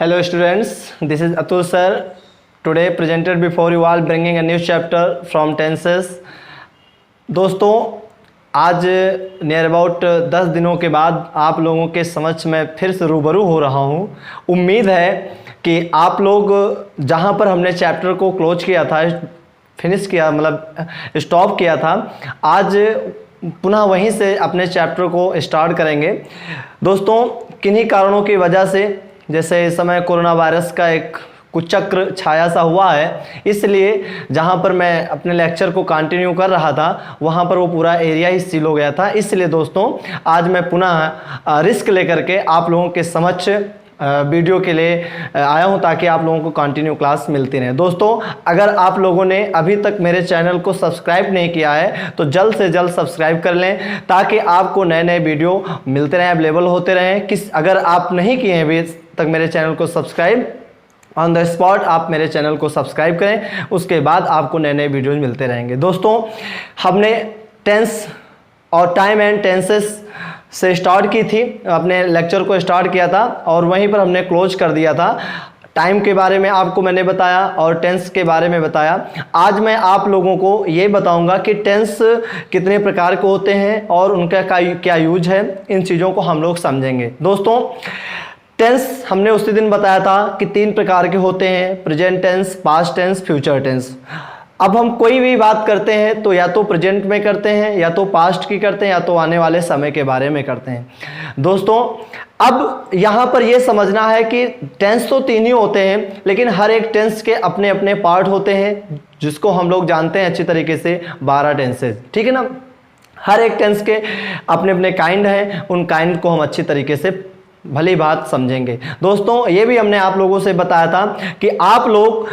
Hello students, this is Atul sir. Today presented before you all bringing a new chapter from tenses. दोस्तों आज near about 10 दिनों के बाद आप लोगों के समक्ष में फिर से रूबरू हो रहा हूँ। उम्मीद है कि आप लोग जहाँ पर हमने चैप्टर को क्लोज किया था, फिनिश किया मतलब स्टॉप किया था, आज पुनः वहीं से अपने चैप्टर को स्टार्ट करेंगे। दोस्तों किन्हीं कारणों की वजह से, जैसे इस समय कोरोना वायरस का एक कुचक्र छाया सा हुआ है, इसलिए जहाँ पर मैं अपने लेक्चर को कंटिन्यू कर रहा था वहाँ पर वो पूरा एरिया ही सील हो गया था। इसलिए दोस्तों आज मैं पुनः रिस्क लेकर के आप लोगों के समक्ष वीडियो के लिए आया हूं ताकि आप लोगों को कंटिन्यू क्लास मिलती रहे। दोस्तों अगर आप लोगों ने अभी तक मेरे चैनल को सब्सक्राइब नहीं किया है तो जल्द से जल्द सब्सक्राइब कर लें ताकि आपको नए नए वीडियो मिलते रहें, अवेलेबल होते रहें। अगर आप नहीं किए हैं अभी तक मेरे चैनल को सब्सक्राइब, ऑन द स्पॉट आप मेरे चैनल को सब्सक्राइब करें, उसके बाद आपको नए नए वीडियोज मिलते रहेंगे। दोस्तों हमने टेंस और टाइम एंड टेंसेस से स्टार्ट की थी, अपने लेक्चर को स्टार्ट किया था और वहीं पर हमने क्लोज कर दिया था। टाइम के बारे में आपको मैंने बताया और टेंस के बारे में बताया। आज मैं आप लोगों को ये बताऊंगा कि टेंस कितने प्रकार के होते हैं और उनका क्या यूज है, इन चीज़ों को हम लोग समझेंगे। दोस्तों टेंस हमने उसी दिन बताया था कि 3 प्रकार के होते हैं, present tense, past tense, future tense. अब हम कोई भी बात करते हैं तो या तो प्रेजेंट में करते हैं, या तो पास्ट की करते हैं, या तो आने वाले समय के बारे में करते हैं। दोस्तों अब यहाँ पर यह समझना है कि टेंस तो 3 ही होते हैं, लेकिन हर एक टेंस के अपने अपने पार्ट होते हैं, जिसको हम लोग जानते हैं अच्छी तरीके से 12 टेंसेज। ठीक है ना, हर एक टेंस के अपने अपने काइंड हैं, उन काइंड को हम अच्छी तरीके से भली बात समझेंगे। दोस्तों ये भी हमने आप लोगों से बताया था कि आप लोग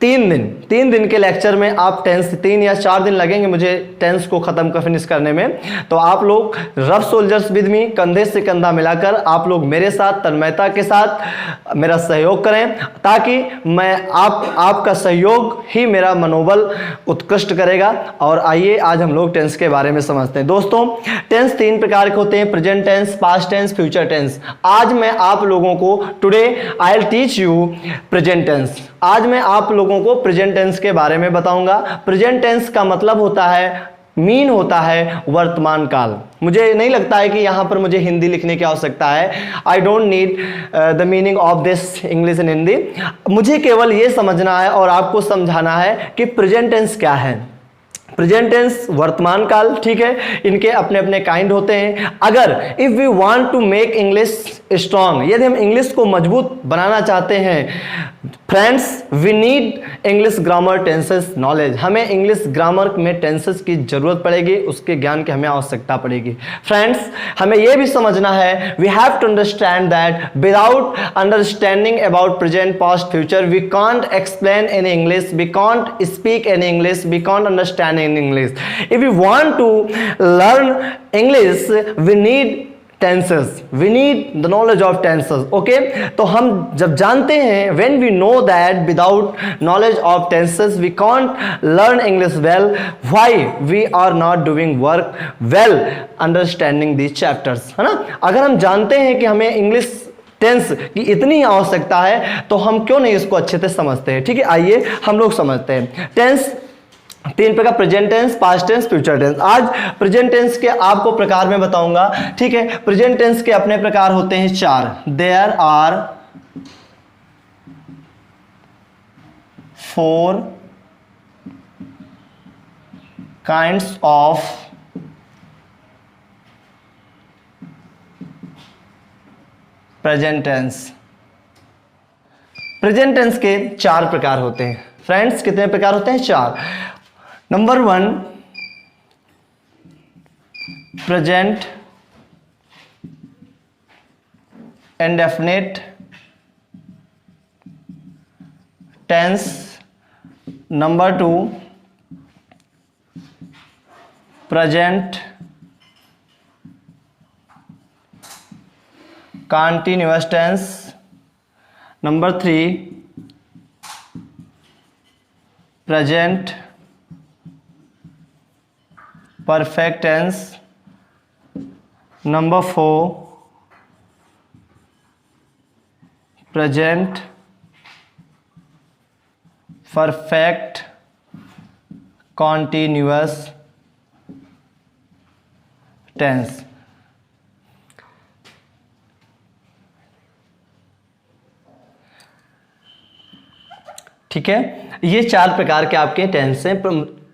3 दिन के लेक्चर में आप टेंस 3 या 4 दिन लगेंगे मुझे टेंस को ख़त्म कर फिनिश करने में। तो आप लोग रफ सोल्जर्स विद मी, कंधे से कंधा मिलाकर आप लोग मेरे साथ तन्मयता के साथ मेरा सहयोग करें, ताकि मैं आपका सहयोग ही मेरा मनोबल उत्कृष्ट करेगा। और आइए आज हम लोग टेंस के बारे में समझते हैं। दोस्तों टेंस 3 प्रकार के होते हैं, present tense, past tense, future tense. आज मैं आप लोगों को today I will teach you present tense. आज मैं आप लोगों को प्रेजेंट टेंस के बारे में बताऊंगा। प्रेजेंट टेंस का मतलब होता है, मीन होता है वर्तमान काल। मुझे नहीं लगता है कि यहां पर मुझे हिंदी लिखने की आवश्यकता है। I don't need the meaning of this English in Hindi. मुझे केवल यह समझना है और आपको समझाना है कि प्रेजेंट टेंस क्या है। प्रेजेंट टेंस वर्तमान काल, ठीक है, इनके अपने अपने काइंड होते हैं। अगर if we want to make English strong, यदि हम इंग्लिश को मजबूत बनाना चाहते हैं friends, we need English grammar tenses knowledge. हमें इंग्लिश ग्रामर में टेंसेस की जरूरत पड़ेगी, उसके ज्ञान की हमें आवश्यकता पड़ेगी। फ्रेंड्स हमें यह भी समझना है, we have to understand that without understanding about present, past, future we can't explain in English, we can't speak in English, we can't understand in English. If we want to learn English, we need tenses. We need the knowledge of tenses. Okay? तो हम जब जानते हैं, when we know that without knowledge of tenses we can't learn English well, why we are not doing work well understanding these chapters, है ना? अगर हम जानते हैं कि हमें इंग्लिश टेंस की इतनी आवश्यकता है तो हम क्यों नहीं इसको अच्छे से समझते हैं। ठीक है, आइए हम लोग समझते हैं। टेंस 3 प्रकार, present tense, past tense, future tense. आज प्रेजेंट टेंस के आपको प्रकार में बताऊंगा। ठीक है, प्रेजेंट टेंस के अपने प्रकार होते हैं 4। There are 4 kinds of present tense. Present tense के 4 प्रकार होते हैं। फ्रेंड्स कितने प्रकार होते हैं? 4। Number 1 present indefinite tense. Number 2 present continuous tense. Number 3 present perfect tense. Number 4 present perfect continuous tense. ठीक है, ये 4 प्रकार के आपके टेंस हैं।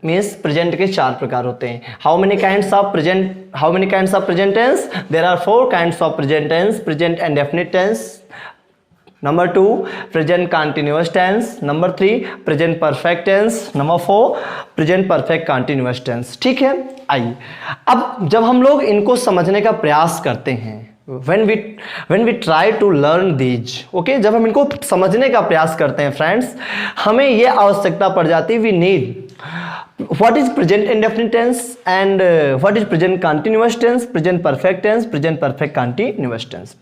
मीन्स प्रेजेंट के 4 प्रकार होते हैं। How many kinds of present tense? There are 4 kinds of present tense. Present indefinite tense, number 2 present continuous tense, number 3 present perfect tense, number 4 present perfect continuous tense. ठीक है, आइए अब जब हम लोग इनको समझने का प्रयास करते हैं, when we try to learn these, okay, जब हम इनको समझने का प्रयास करते हैं फ्रेंड्स, हमें यह आवश्यकता पड़ जाती है, we need what is present indefinite tense and what is present continuous tense, present perfect tense, present perfect continuous tense।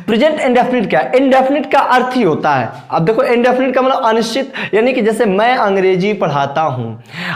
Present indefinite क्या है? इंडेफिनिट का अर्थ ही होता है, अब देखो इंडेफिनिट का मतलब अनिश्चित, यानी कि जैसे मैं अंग्रेजी पढ़ाता हूं,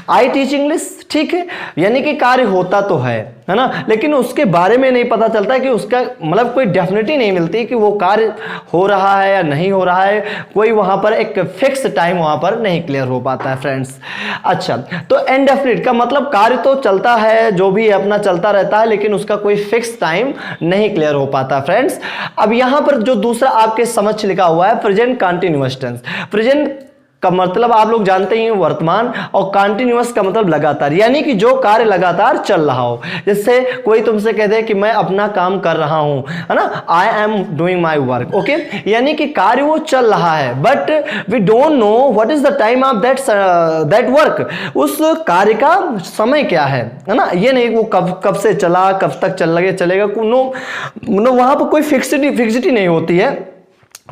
आई टीच इंग्लिश, ठीक है, यानी कि कार्य होता तो है ना, लेकिन उसके बारे में नहीं पता चलता कि उसका मतलब कोई डेफिनेटी नहीं मिलती कि वो कार्य हो रहा है या नहीं हो रहा है, कोई वहां पर एक फिक्स टाइम वहां पर नहीं क्लियर हो पाता है फ्रेंड्स। अच्छा, तो इंडेफिनिट का मतलब कार्य तो चलता है, जो भी अपना चलता रहता है, लेकिन उसका कोई फिक्स टाइम नहीं क्लियर हो पाता फ्रेंड्स। अब यहां पर जो दूसरा आपके समक्ष लिखा हुआ है प्रेजेंट कंटिन्यूअस टेंस। प्रेजेंट का मतलब आप लोग जानते ही हैं वर्तमान, और कंटिन्यूअस का मतलब लगातार, यानी कि जो कार्य लगातार चल रहा हो। जैसे कोई तुमसे कहते हैं कि मैं अपना काम कर रहा हूं, है ना, I am doing my work, okay, यानी कि कार्य वो चल रहा है, but we don't know what is the time of that work, उस कार्य का समय क्या है ना, ये नहीं वो कब से चला, कब तक चलेगा, नो वहां पर कोई फिक्सिटी नहीं होती है।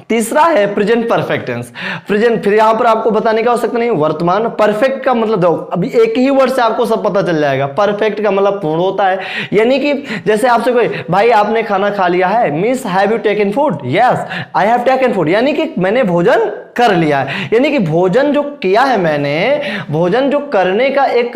तीसरा है प्रेजेंट परफेक्ट टेंस। प्रेजेंट फिर यहां पर आपको बताने की आवश्यकता नहीं, वर्तमान। परफेक्ट का मतलब दो, अभी एक ही वर्ड से आपको सब पता चल जाएगा। परफेक्ट का मतलब पूर्ण होता है, यानी कि जैसे आपसे कोई भाई आपने खाना खा लिया है, means have you taken food? Yes I have taken food, यानी कि मैंने भोजन कर लिया है, यानी कि भोजन जो किया है मैंने, भोजन जो करने का एक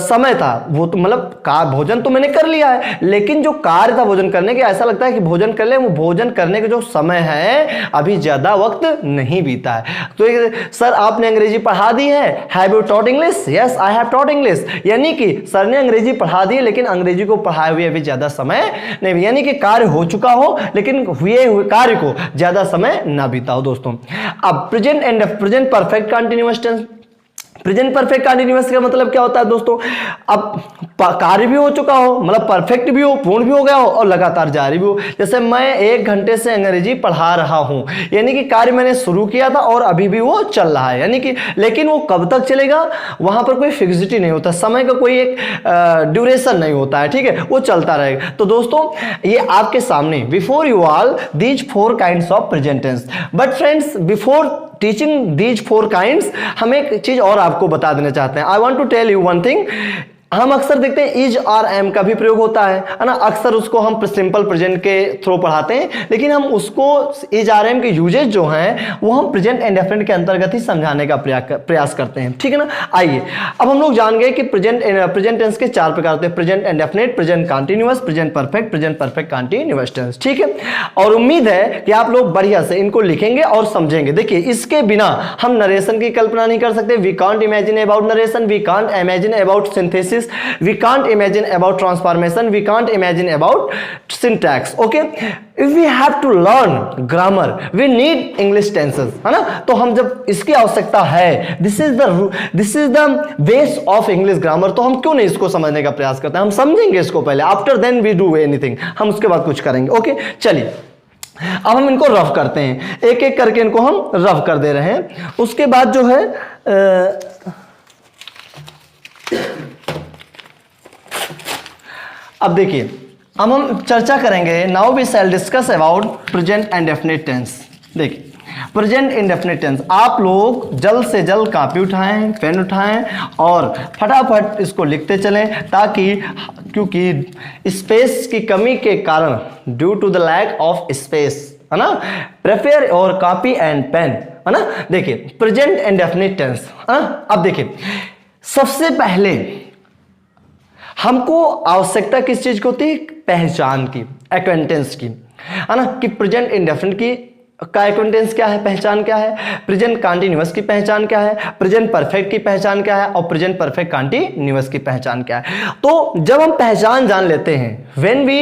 समय था, वो तो मतलब भोजन तो मैंने कर लिया है, लेकिन जो कार्य था भोजन करने के, ऐसा लगता है कि भोजन कर ले, वो भोजन करने का जो समय है अभी ज्यादा वक्त नहीं बीता है। तो सर आपने अंग्रेजी पढ़ा दी है, have you taught English? Yes I have taught English, यानी कि सर ने अंग्रेजी पढ़ा दी है, लेकिन अंग्रेजी को पढ़ाए हुए अभी ज्यादा समय नहीं, यानी कि कार्य हो चुका हो लेकिन हुए हुए कार्य को ज्यादा समय ना बीता हो दोस्तों। अब present perfect continuous tense. Present perfect continuous का मतलब क्या होता है दोस्तों? अब कार्य भी हो चुका हो, मतलब परफेक्ट भी हो, पूर्ण भी हो गया हो, और लगातार जारी भी हो। जैसे मैं 1 घंटे से अंग्रेजी पढ़ा रहा हूं, यानी कि कार्य मैंने शुरू किया था और अभी भी वो चल रहा है, यानी कि लेकिन वो कब तक चलेगा वहां पर कोई फिक्सिटी नहीं होता, समय का कोई एक ड्यूरेशन नहीं होता है, ठीक है, वो चलता रहेगा। तो दोस्तों ये आपके सामने before you all these 4 kinds of present tense. But friends before teaching these 4 kinds, हम एक चीज और आपको बता देना चाहते हैं। I want to tell you one thing. हम अक्सर देखते हैं इज और एम का भी प्रयोग होता है ना, अक्सर उसको हम सिंपल प्रेजेंट के थ्रू पढ़ाते हैं, लेकिन हम उसको इज और एम के यूजेज जो हैं वो हम प्रेजेंट इंडेफिनिट के अंतर्गत ही समझाने का प्रयास करते हैं, ठीक है ना। आइए अब हम लोग जान गए कि प्रेजेंट टेंस के 4 प्रकार होते हैं, present indefinite, present continuous, present perfect continuous tense, ठीक है। और उम्मीद है कि आप लोग बढ़िया से इनको लिखेंगे और समझेंगे। देखिए इसके बिना हम नरेशन की कल्पना नहीं कर सकते। We can't imagine about narration, we can't imagine about synthesis, we can't imagine about transformation, we can't imagine about syntax, okay। if we have to learn grammar we need English tenses, है ना। तो हम जब इसकी आवश्यकता है, this is the base of English grammar, तो हम क्यों नहीं इसको समझने का प्रयास करते हैं? हम समझेंगे इसको पहले, after then we do anything, हम उसके बाद कुछ करेंगे, ओके। चलिए अब हम इनको रफ करते हैं, एक एक करके इनको हम रफ कर दे रहे हैं। उसके बाद जो है अब देखिए अब हम चर्चा करेंगे। Now we shall discuss about present indefinite tense. देखिए प्रेजेंट इंडेफिनिट टेंस, आप लोग जल्द से जल्द कॉपी उठाएं, पेन उठाएं और फटाफट इसको लिखते चलें, ताकि क्योंकि स्पेस की कमी के कारण, due to the lack of space, है ना, प्रिपेयर और कॉपी एंड पेन, है ना। देखिए प्रेजेंट इंडेफिनिट टेंस, है ना। अब देखिए सबसे पहले हमको आवश्यकता किस चीज की होती है? पहचान की, एक्वेंटेंस की, है ना, कि प्रेजेंट इंडेफिनिट की का एक्वेंटेंस क्या है, पहचान क्या है, प्रेजेंट कंटीन्यूअस की पहचान क्या है, प्रेजेंट परफेक्ट की पहचान क्या है और प्रेजेंट परफेक्ट कंटीन्यूअस की पहचान क्या है। तो जब हम पहचान जान लेते हैं, when we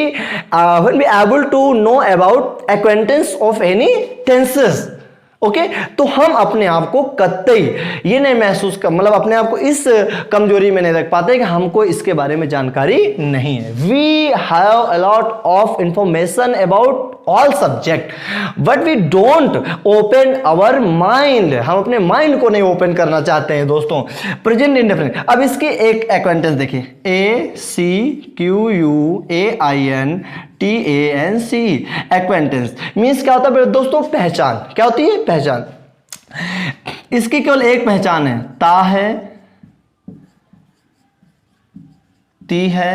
able to know about acquaintance of any tenses, okay तो हम अपने आप को कतई ये नहीं महसूस कर, मतलब अपने आप को इस कमजोरी में नहीं रख पाते कि हमको इसके बारे में जानकारी नहीं है। We have a lot of information about all subject but we don't open our mind, हम अपने माइंड को नहीं ओपन करना चाहते हैं दोस्तों। प्रेजेंट इंडेफिनिट, अब इसकी एक एक्वेंटेंस देखिए, ACQUAINTANC, एक्वेंटेंस मीन्स क्या होता है दोस्तों, पहचान। क्या होती है, पहचान। इसकी केवल एक पहचान है, ता है, ती है,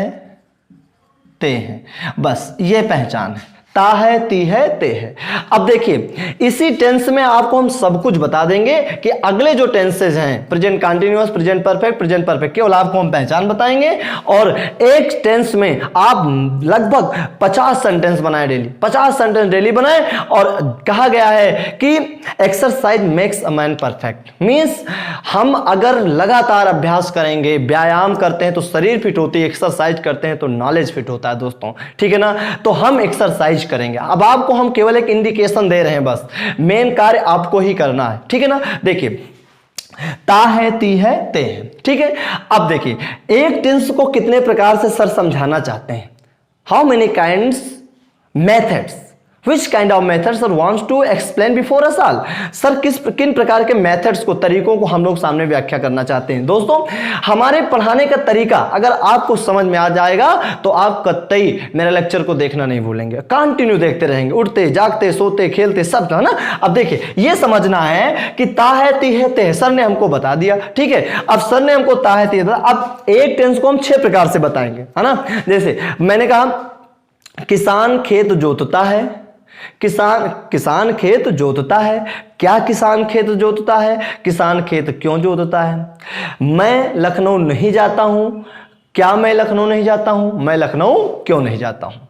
ते है, बस ये पहचान है। ता है, ती है, ते है। अब देखिए इसी टेंस में आपको हम सब कुछ बता देंगे कि अगले जो टेंसेज हैं, प्रेजेंट कंटीन्यूअस, प्रेजेंट परफेक्ट, केवल आपको हम पहचान बताएंगे। और एक टेंस में आप लगभग 50 सेंटेंस बनाए डेली, 50 सेंटेंस डेली बनाए। और कहा गया है कि exercise makes a man perfect, means हम अगर लगातार अभ्यास करेंगे, व्यायाम करते हैं तो शरीर फिट होती है, एक्सरसाइज करते हैं तो नॉलेज फिट होता है दोस्तों, ठीक है ना। तो हम एक्सरसाइज करेंगे। अब आपको हम केवल एक इंडिकेशन दे रहे हैं, बस मेन कार्य आपको ही करना है, ठीक है ना। देखिए ता है, ती है, ते है, ठीक है। अब देखिए एक टेंस को कितने प्रकार से सर समझाना चाहते हैं, how many kinds, methods, Which kind of methods sir wants to explain before us all? Sir किन प्रकार के मेथड्स को, तरीकों को हम लोग सामने व्याख्या करना चाहते हैं। दोस्तों हमारे पढ़ाने का तरीका अगर आपको समझ में आ जाएगा तो आप कतई मेरे लेक्चर को देखना नहीं भूलेंगे, कंटिन्यू देखते रहेंगे, उठते जागते सोते खेलते सब, है ना। अब देखिए ये समझना है कि ता है, ती है, ते है, सर ने हमको बता दिया, ठीक है। अब सर ने हमको ता है, ती है, अब एक टेंस को हम 6 प्रकार से बताएंगे, है ना। जैसे मैंने कहा किसान खेत जोतता है, किसान खेत जोतता है। क्या किसान खेत जोतता है, किसान खेत क्यों जोतता है। मैं लखनऊ नहीं जाता हूं, क्या मैं लखनऊ नहीं जाता हूं, मैं लखनऊ क्यों नहीं जाता हूं।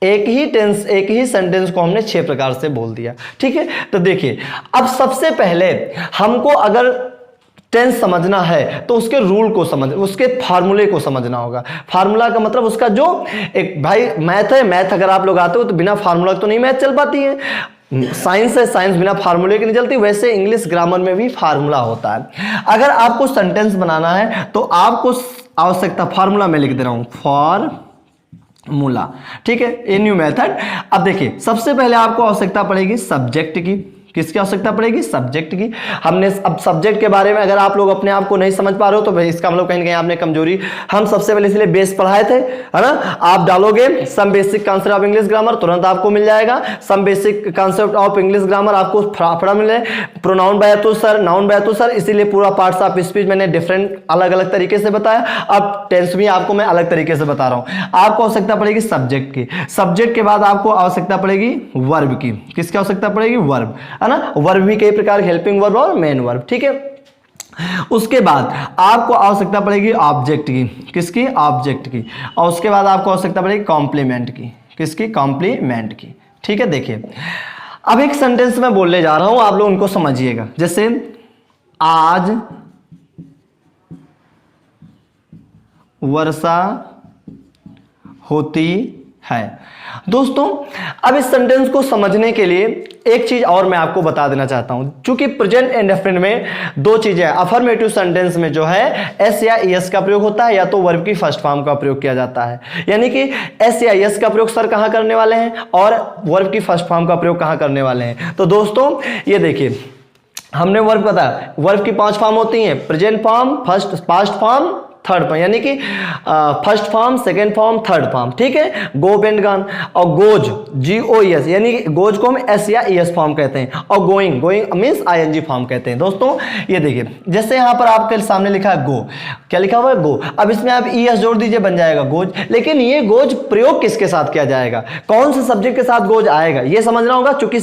एक ही टेंस, एक ही सेंटेंस को हमने 6 प्रकार से बोल दिया, ठीक है। तो देखिए अब सबसे पहले हमको अगर टेंस समझना है तो उसके रूल को समझ, उसके फार्मूले को समझना होगा। फार्मूला का मतलब उसका जो एक, भाई मैथ है, मैथ अगर आप लोग आते हो तो बिना फार्मूला तो नहीं मैथ चल पाती है। साइंस है, साइंस बिना फार्मूले की नहीं चलती। वैसे इंग्लिश ग्रामर में भी फार्मूला होता है। अगर आपको सेंटेंस बनाना है तो आपको आवश्यकता, फार्मूला में लिख दे रहा हूं, फार्मूला, ठीक है, ए न्यू मेथड। अब देखिए सबसे पहले आपको आवश्यकता पड़ेगी सब्जेक्ट की। किसकी आवश्यकता पड़ेगी, सब्जेक्ट की। हमने अब सब्जेक्ट के बारे में अगर आप लोग अपने आप को नहीं समझ पा रहे हो तो भाई इसका मतलब कहीं ना कहीं आपने कमजोरी, हम सबसे पहले इसलिए बेस पढ़ाए थे, है ना। आप डालोगे some basic concept of English grammar, तुरंत आपको मिल जाएगा। Some basic concept of English grammar आपको फटाफट मिले। प्रोनाउन बाय तो सर, नाउन बाय तो सर, इसीलिए पूरा पार्ट्स ऑफ स्पीच मैंने डिफरेंट अलग अलग तरीके से बताया। अब टेंस भी आपको मैं अलग तरीके से बता रहा हूं। आपको आवश्यकता पड़ेगी सब्जेक्ट की। सब्जेक्ट के बाद आपको आवश्यकता पड़ेगी वर्ब की। किसकी आवश्यकता पड़ेगी, वर्ब, है ना। वर्ब भी कई प्रकार, हेल्पिंग वर्ब और मेन वर्ब, ठीक है। उसके बाद आपको आवश्यकता पड़ेगी ऑब्जेक्ट की। किसकी, ऑब्जेक्ट की। और उसके बाद आपको आवश्यकता पड़ेगी कॉम्प्लीमेंट की। किसकी, कॉम्प्लीमेंट की, ठीक है। देखिए अब एक सेंटेंस में बोलने जा रहा हूं, आप लोग उनको समझिएगा। जैसे आज वर्षा होती है। दोस्तों अब इस सेंटेंस को समझने के लिए एक चीज और मैं आपको बता देना चाहता हूं। चूंकि प्रेजेंट इंडेफिनिट में 2 चीजें हैं। अफर्मेटिव सेंटेंस में जो है एस या एस का प्रयोग होता है, या तो वर्ब की फर्स्ट फॉर्म का प्रयोग किया जाता है। यानी कि एस या एस का प्रयोग सर कहां करने वाले हैं और वर्ब की फर्स्ट फॉर्म का प्रयोग कहां करने वाले हैं। तो दोस्तों ये देखिए हमने वर्ब बताया, वर्ब की 5 फॉर्म होती हैं, present form, first past form, third form, यानी कि first form, second form, third form, ठीक है। गो पेंट गन और गोज, GOES, यानी कि गोज को हम एस या ES फॉर्म कहते हैं। और going, going means ING form कहते हैं। दोस्तों ये देखिए जैसे यहां पर आपके सामने लिखा है गो, क्या लिखा हुआ है, गो। अब इसमें आप ES जोड़ दीजिए, बन जाएगा गोज। लेकिन ये गोज प्रयोग किसके साथ किया जाएगा, कौन से सब्जेक्ट के साथ गोज आएगा, ये समझना होगा। चूंकि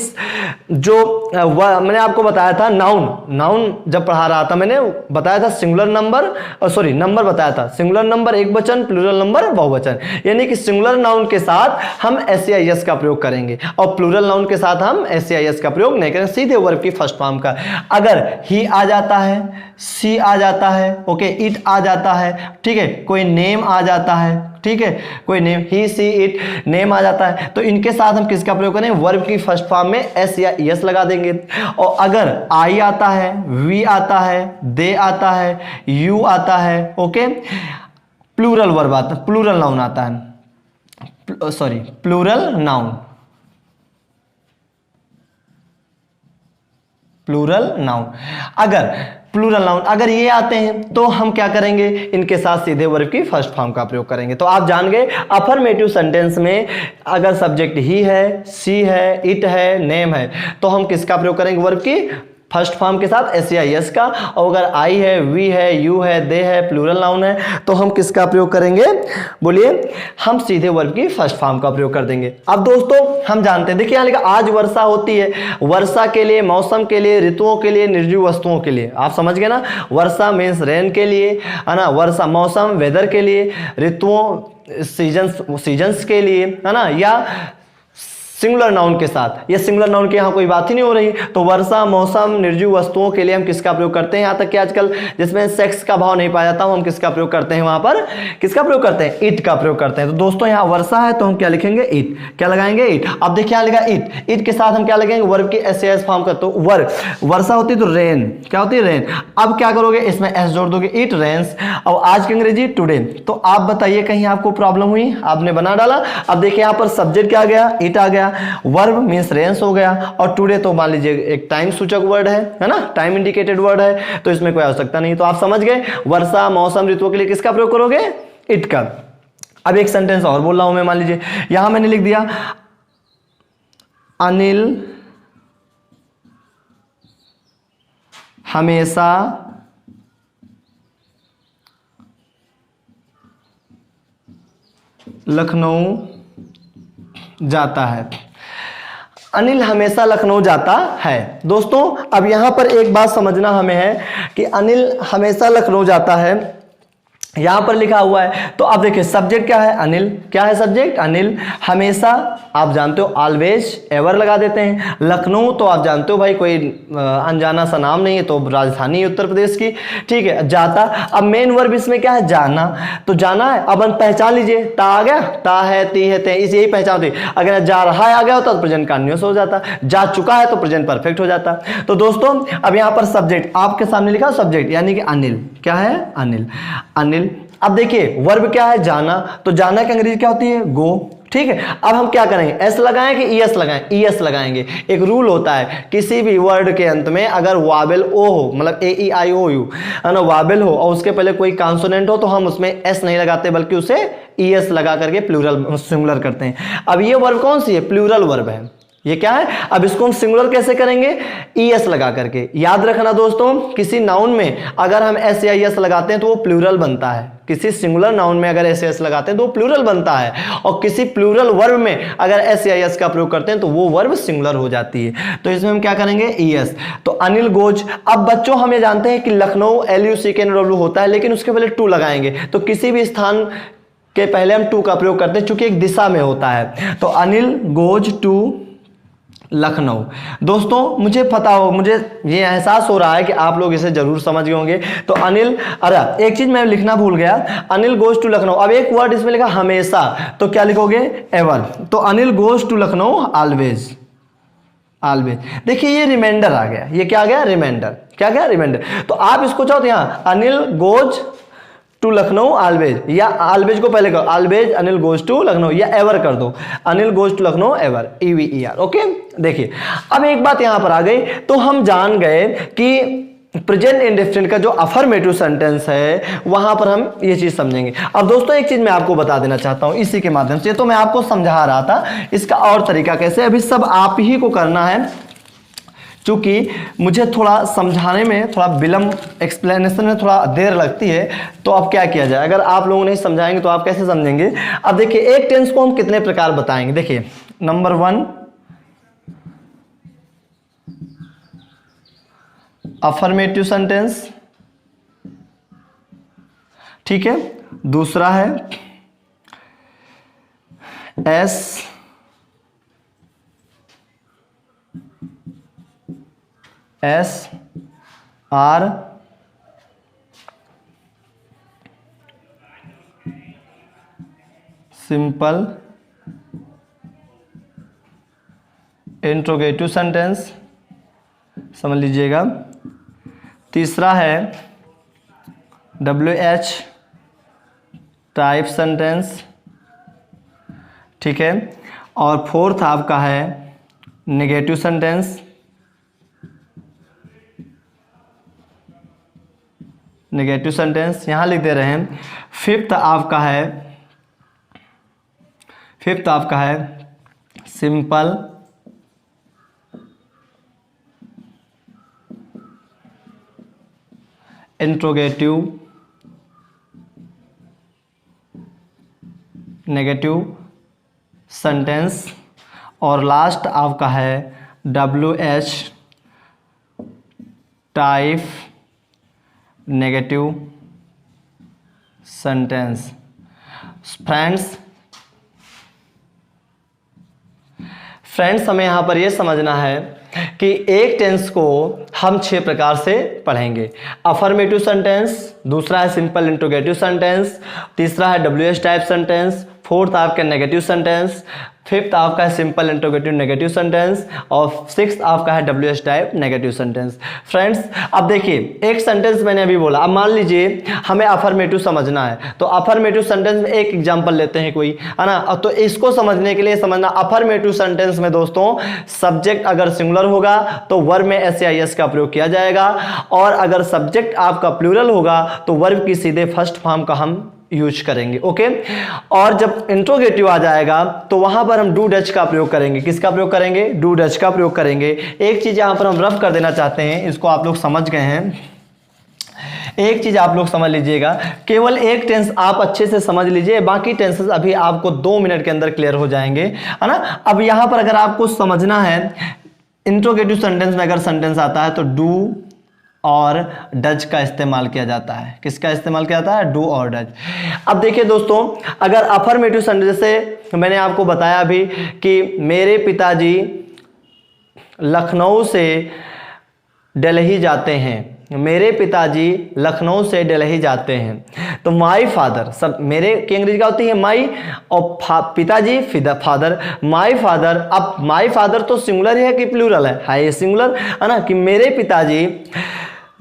जो मैंने आपको बताया था नाउन, नाउन जब पढ़ा रहा था मैंने बताया था सिंगुलर नंबर, सॉरी नंबर बताया था, सिंगुलर नंबर एक वचन, प्लूरल नंबर बहुवचन, यानी कि सिंगुलर नाउन के साथ हम एसईआईएस का प्रयोग करेंगे और प्लूरल नाउन के साथ हम एसईआईएस का प्रयोग नहीं करेंगे, सीधे वर्ब की फर्स्ट फॉर्म का। अगर ही आ जाता है, सी आ जाता है, ओके, इट आ जाता है, ठीक है, कोई नेम आ जाता है, ठीक है, कोई name, he see it name आ जाता है, तो इनके साथ हम किसका प्रयोग करें, वर्ब की फर्स्ट फॉर्म में एस या एस लगा देंगे। और अगर आई आता है, वी आता है, दे आता है, यू आता है, ओके, प्लूरल वर्ब आता, प्लूरल नाउन आता है, sorry plural noun, plural noun, अगर प्लूरल नाउन अगर ये आते हैं तो हम क्या करेंगे, इनके साथ सीधे वर्ब की फर्स्ट फॉर्म का प्रयोग करेंगे। तो आप जान गए अफर्मेटिव सेंटेंस में अगर सब्जेक्ट ही है, सी है, इट है, नेम है, तो हम किसका प्रयोग करेंगे, वर्ब की फर्स्ट फॉर्म के साथ एस या एस का। और अगर आई है, वी है, यू है, दे है, प्लूरल नाउन है, तो हम किसका प्रयोग करेंगे, बोलिए, हम सीधे वर्ब की फर्स्ट फॉर्म का प्रयोग कर देंगे। अब दोस्तों हम जानते हैं, देखिए यहां लिखा आज वर्षा होती है, वर्षा के लिए, मौसम के लिए, ऋतुओं के लिए, निर्जीव वस्तुओं के लिए, आप समझ गए ना, वर्षा मीन्स रेन के लिए, है ना, वर्षा मौसम वेदर के लिए, ऋतुओं सीजन्स के लिए, है ना, या सिंगुलर नाउन के साथ, ये सिंगुलर नाउन की यहाँ कोई बात ही नहीं हो रही, तो वर्षा मौसम निर्जीव वस्तुओं के लिए हम किसका प्रयोग करते हैं, यहाँ तक कि आजकल जिसमें सेक्स का भाव नहीं पाया जाता हम किसका प्रयोग करते हैं, वहां पर किसका प्रयोग करते हैं, इट का प्रयोग करते हैं। तो दोस्तों यहाँ वर्षा है तो हम क्या लिखेंगे, इट, क्या लगाएंगे, इट। अब देखिए यहाँ लिखा इट, इट के साथ हम क्या लगाएंगे, वर्ब की एस एस फॉर्म का, तो वर्ब, वर्षा होती है तो रेन, क्या होती है, रेन। अब क्या करोगे, इसमें एस जोड़ दोगे, इट रेन्स। और आज की अंग्रेजी टुडे, तो आप बताइए कहीं आपको प्रॉब्लम हुई, आपने बना डाला। अब देखिए यहाँ पर सब्जेक्ट क्या आ गया, इट आ गया, वर्ब मींस रेंस हो गया, और टुडे तो मान लीजिए एक टाइम सूचक वर्ड है ना, टाइम इंडिकेटेड वर्ड है, तो इसमें कोई आवश्यकता नहीं। तो आप समझ गए वर्षा मौसम ऋतुओं के लिए किसका प्रयोग करोगे, इट का। अब एक सेंटेंस और बोल रहा हूं मैं, मान लीजिए यहां मैंने लिख दिया अनिल हमेशा लखनऊ जाता है, अनिल हमेशा लखनऊ जाता है। दोस्तों अब यहां पर एक बात समझना हमें है कि अनिल हमेशा लखनऊ जाता है, यहां पर लिखा हुआ है, तो अब देखिए सब्जेक्ट क्या है, अनिल, क्या है सब्जेक्ट, अनिल, हमेशा आप जानते हो ऑलवेज एवर लगा देते हैं, लखनऊ तो आप जानते हो भाई कोई अनजाना सा नाम नहीं है, तो राजधानी उत्तर प्रदेश की, ठीक है, जाता। अब मेन वर्ब इसमें क्या है, जाना, तो जाना है, अब पहचान लीजिए, ता आ गया, ता है, ती है, ते, इसे यही पहचान होती। अगर जा रहा है आ गया होता तो प्रेजेंट कंटिन्यूअस हो जाता, जा चुका है तो प्रेजेंट परफेक्ट हो जाता। तो दोस्तों अब यहां पर सब्जेक्ट आपके सामने लिखा सब्जेक्ट, यानी कि अनिल, क्या है, अनिल, अनिल। अब देखिए वर्ब क्या है, जाना, तो जाना की अंग्रेजी क्या होती है, गो, ठीक है। अब हम क्या करेंगे, एस लगाएं कि ईएस लगाएं, ईएस लगाएंगे। एक रूल होता है किसी भी वर्ड के अंत में अगर वावेल ओ हो, मतलब ए ई आई ओ यू, है ना, वावेल हो और उसके पहले कोई कॉन्सोनेंट हो, तो हम उसमें एस नहीं लगाते बल्कि उसे ईएस लगा करके प्लूरल सिंगुलर करते हैं। अब ये वर्ब कौन सी है, प्लूरल वर्ब है, ये क्या है। अब इसको हम सिंगुलर कैसे करेंगे, ईएस लगा करके। याद रखना दोस्तों, किसी नाउन में अगर हम एस या एस लगाते हैं तो वो प्लूरल बनता है, किसी सिंगुलर नाउन में अगर एस या एस लगाते हैं तो वो प्लूरल बनता है, और किसी प्लूरल वर्ब में अगर एस या एस का प्रयोग करते हैं तो वो वर्ब सिंगुलर हो जाती है। तो इसमें हम क्या करेंगे, ईएस। तो अनिल गोज। अब बच्चों हम ये जानते हैं कि लखनऊ LUCKNW होता है, लेकिन उसके पहले टू लगाएंगे, तो किसी भी स्थान के पहले हम टू का प्रयोग करते हैं चूंकि एक दिशा में होता है। तो अनिल गोज टू लखनऊ। दोस्तों मुझे पता हो, मुझे ये एहसास हो रहा है कि आप लोग इसे जरूर समझ गए होंगे। तो अनिल, अरे एक चीज मैं लिखना भूल गया, अनिल गोज टू लखनऊ। अब एक वर्ड इसमें लिखा हमेशा, तो क्या लिखोगे, एवर। तो Anil goes to Lucknow always, always. देखिए ये रिमाइंडर आ गया, ये क्या आ गया, रिमाइंडर, क्या गया, रिमाइंडर। तो आप इसको चाहो तो यहाँ Anil goes to Lucknow always, या ऑलवेज को पहले करो, always Anil goes to Lucknow, या एवर कर दो, Anil goes to Lucknow ever, EVER, okay. देखिए अब एक बात यहां पर आ गई, तो हम जान गए कि प्रेजेंट इंडेफिनिट का जो अफर्मेटिव सेंटेंस है वहां पर हम ये चीज समझेंगे। अब दोस्तों एक चीज मैं आपको बता देना चाहता हूं इसी के माध्यम से, तो मैं आपको समझा रहा था, इसका और तरीका कैसे, अभी सब आप ही को करना है। चूंकि मुझे थोड़ा समझाने में थोड़ा विलंब, एक्सप्लेनेशन में थोड़ा देर लगती है, तो अब क्या किया जाए, अगर आप लोगों नहीं समझाएंगे तो आप कैसे समझेंगे। अब देखिए एक टेंस को हम कितने प्रकार बताएंगे, देखिए नंबर 1 अफर्मेटिव सेंटेंस, ठीक है। दूसरा है S R simple interrogative sentence, समझ लीजिएगा। तीसरा है WH टाइप सेंटेंस, ठीक है। और फोर्थ आपका है नेगेटिव सेंटेंस, नेगेटिव सेंटेंस यहां लिख दे रहे हैं। फिफ्थ आपका है सिंपल इंट्रोगेटिव नेगेटिव सेंटेंस। और लास्ट आपका है WH type negative sentence. Friends हमें यहाँ पर यह समझना है कि एक टेंस को हम 6 प्रकार से पढ़ेंगे। अफर्मेटिव सेंटेंस, दूसरा है सिंपल इंट्रोगेटिव सेंटेंस, तीसरा है WH टाइप सेंटेंस, फोर्थ आपका नेगेटिव सेंटेंस, फिफ्थ आपका है सिंपल इंट्रोगेटिव नेगेटिव सेंटेंस और सिक्स्थ आपका है WH type negative sentence. Friends अब देखिए एक सेंटेंस मैंने अभी बोला, अब मान लीजिए हमें अफर्मेटिव समझना है तो अफर्मेटिव सेंटेंस में एक एग्जांपल लेते हैं कोई, है ना। तो इसको समझने के लिए समझना, अफर्मेटिव सेंटेंस में दोस्तों सब्जेक्ट अगर सिंगुलर होगा तो वर्ब में SAIS का प्रयोग किया जाएगा, और अगर सब्जेक्ट आपका प्लूरल होगा तो वर्ब की सीधे फर्स्ट फॉर्म का हम यूज करेंगे, ओके। और जब इंट्रोगेटिव आ जाएगा तो वहां पर हम डू डच का प्रयोग करेंगे। किसका प्रयोग करेंगे? डू डच का प्रयोग करेंगे। एक चीज यहां पर हम रफ कर देना चाहते हैं, इसको आप लोग समझ गए हैं। एक चीज आप लोग समझ लीजिएगा, केवल एक टेंस आप अच्छे से समझ लीजिए, बाकी टेंसेस अभी आपको 2 मिनट के अंदर क्लियर हो जाएंगे, है ना। अब यहां पर अगर आपको समझना है, इंट्रोगेटिव सेंटेंस में अगर सेंटेंस आता है तो डू और डज का इस्तेमाल किया जाता है। किसका इस्तेमाल किया जाता है? डू और डज। अब देखिए दोस्तों, अगर अफर्मेटिव सेंटेंस से मैंने आपको बताया अभी कि मेरे पिताजी लखनऊ से दिल्ली जाते हैं, मेरे पिताजी लखनऊ से दिल्ली जाते हैं। तो माई फादर, सब मेरे की अंग्रेजी क्या होती है? माई, और पिताजी फादर, माई फादर। अब माई फादर तो सिंगुलर है कि प्लूरल है? ये सिंगुलर, है ना। कि मेरे पिताजी,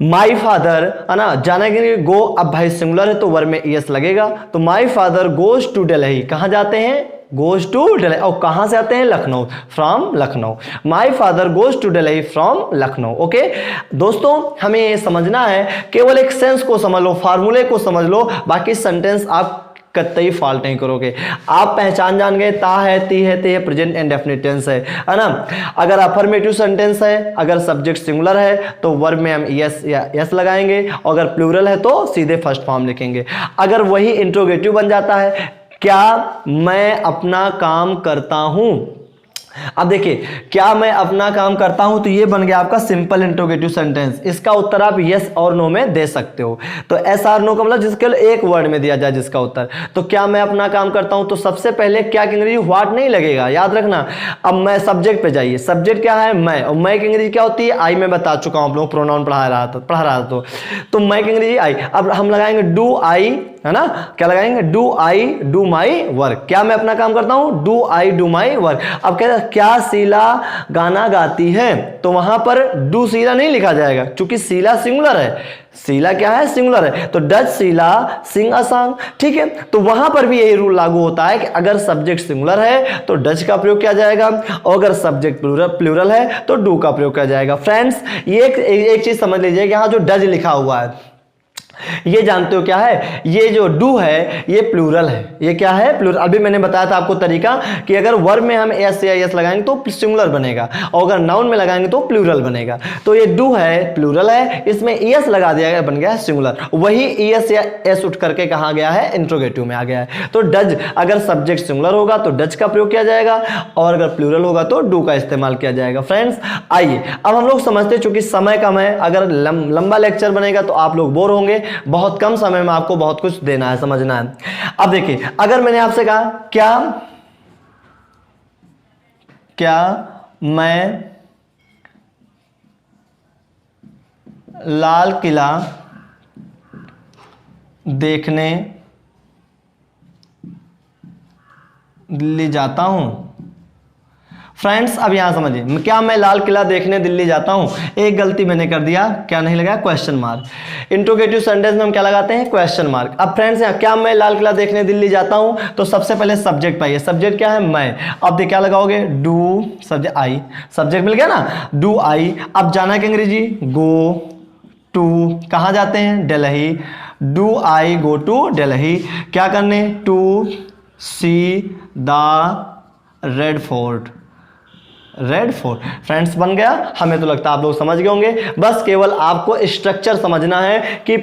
माई फादर, है ना, जाने के लिए गो, अब भाई सिंगुलर है तो वर्ब में ES लगेगा। तो my father goes to Delhi, कहाँ जाते हैं? Goes to Delhi. और कहाँ से आते हैं? Lucknow, from Lucknow. My father goes to Delhi from Lucknow, okay. दोस्तों हमें ये समझना है, केवल एक सेंस को समझ लो, फार्मूले को समझ लो, बाकी सेंटेंस आप कतई फॉल्ट नहीं करोगे। आप पहचान जान गए, ता है, ती है, ते है, प्रेजेंट इंडेफिनिट टेंस है ना। अगर अफर्मेटिव सेंटेंस है, अगर सब्जेक्ट सिंगुलर है तो वर्ब में हम यस या यस लगाएंगे, और अगर प्लूरल है तो सीधे फर्स्ट फॉर्म लिखेंगे। अगर वही इंट्रोगेटिव बन जाता है, क्या मैं अपना काम करता हूं? अब देखिए, क्या मैं अपना काम करता हूं, तो ये बन गया आपका सिंपल इंट्रोगेटिव सेंटेंस। इसका उत्तर आप यस और नो में दे सकते हो। तो एस आर नो का मतलब जिसके लिए एक वर्ड में दिया जाए जिसका उत्तर। तो क्या मैं अपना काम करता हूं, तो सबसे पहले क्या की अंग्रेजी? व्हाट नहीं लगेगा, याद रखना। अब मैं सब्जेक्ट पे जाइए, सब्जेक्ट क्या है? मैं, और मैं की अंग्रेजी क्या होती है? आई। मैं बता चुका हूं, आप लोग प्रोनाउन पढ़ा रहा था तो मैं की अंग्रेजी आई। अब हम लगाएंगे डू आई, है ना। क्या लगाएंगे? Do I do my work. क्या मैं अपना काम करता हूं? Do I do my work. अब कहते हैं क्या शीला गाना गाती है, तो वहां पर डू शीला नहीं लिखा जाएगा, क्योंकि शीला सिंगुलर है। शीला क्या है? सिंगुलर है। तो does Sheela sing a song, ठीक है। तो वहां पर भी यही रूल लागू होता है कि अगर सब्जेक्ट सिंगुलर है तो डज का प्रयोग किया जाएगा, और अगर सब्जेक्ट प्लूरल है तो डू का प्रयोग किया जाएगा। फ्रेंड्स ये एक चीज समझ लीजिए, यहां जो डज लिखा हुआ है, ये जानते हो क्या है? ये जो डू है ये प्लूरल है। ये क्या है? प्लूरल। अभी मैंने बताया था आपको तरीका कि अगर वर्ब में हम एस या एस लगाएंगे तो सिंगुलर बनेगा, और अगर नाउन में लगाएंगे तो प्लूरल बनेगा। तो ये डू है, प्लूरल है, इसमें एस लगा दिया गया, बन गया है सिंगुलर। वही एस या एस उठ करके कहा गया है? इंट्रोगेटिव में आ गया है। तो डज, अगर सब्जेक्ट सिंगुलर होगा तो डज का प्रयोग किया जाएगा, और अगर प्लूरल होगा तो डू का इस्तेमाल किया जाएगा। फ्रेंड्स आइए अब हम लोग समझते, चूंकि समय कम है, अगर लंबा लेक्चर बनेगा तो आप लोग बोर होंगे, बहुत कम समय में आपको बहुत कुछ देना है, समझना है। अब देखिए, अगर मैंने आपसे कहा क्या मैं लाल किला देखने दिल्ली जाता हूं। फ्रेंड्स अब यहां समझिए, क्या मैं लाल किला देखने दिल्ली जाता हूं। एक गलती मैंने कर दिया, क्या नहीं लगाया, क्वेश्चन मार्क। इंट्रोगेटिव सेंटेंस में हम क्या लगाते हैं, क्वेश्चन मार्क। अब फ्रेंड्स यहां क्या मैं लाल किला देखने दिल्ली जाता हूं, तो सबसे पहले सब्जेक्ट पाइए। सब्जेक्ट क्या है, मैं। अब देखिए क्या लगाओगे, डू, सब्जेक्ट आई, सब्जेक्ट मिल गया ना, डू आई। अब जाना क्या अंग्रेजी, गो टू, कहां जाते हैं, Delhi. Do I go to Delhi. क्या करने, to see the red fort. Red fort friends बन गया। हमें तो लगता है आप लोग समझ गए होंगे। बस केवल आपको स्ट्रक्चर समझना है कि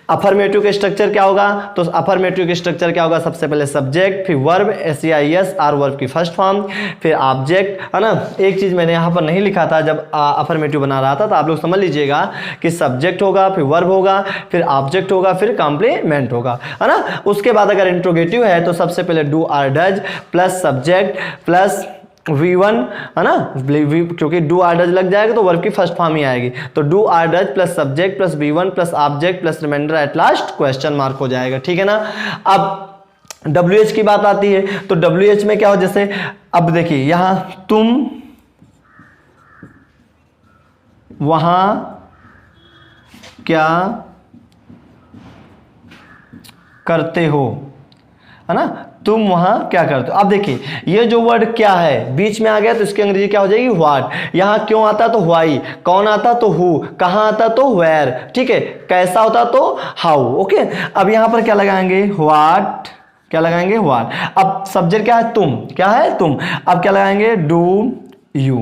अफर्मेटिव का स्ट्रक्चर क्या होगा। तो अफर्मेटिव का स्ट्रक्चर क्या होगा, सबसे पहले सब्जेक्ट, फिर वर्ब, एस आर वर्ब की फर्स्ट फॉर्म, फिर ऑब्जेक्ट, है ना। एक चीज मैंने यहाँ पर नहीं लिखा था जब अफर्मेटिव बना रहा था, तो आप लोग समझ लीजिएगा कि सब्जेक्ट होगा, फिर वर्ब होगा, फिर ऑब्जेक्ट होगा, फिर कॉम्प्लीमेंट होगा, है ना। उसके बाद अगर इंट्रोगेटिव है तो सबसे पहले do or does plus subject plus V1, है ना, क्योंकि डू आर डज लग जाएगा तो वर्ब की फर्स्ट फॉर्म ही आएगी। तो do or does plus subject plus V1 plus object plus reminder at last question mark हो जाएगा, ठीक है ना। अब WH की बात आती है, तो WH में क्या हो, जैसे अब देखिए यहां तुम वहां क्या करते हो, है ना, तुम वहां क्या करते हो। अब देखिए ये जो वर्ड क्या है बीच में आ गया, तो इसकी अंग्रेजी क्या हो जाएगी, व्हाट। यहां क्यों आता तो व्हाई, कौन आता तो हु, कहां आता तो वेयर, ठीक है, कैसा होता तो हाउ, ओके। अब यहां पर क्या लगाएंगे, व्हाट, क्या लगाएंगे, व्हाट। अब सब्जेक्ट क्या है, तुम, क्या है, तुम। अब क्या लगाएंगे, do you,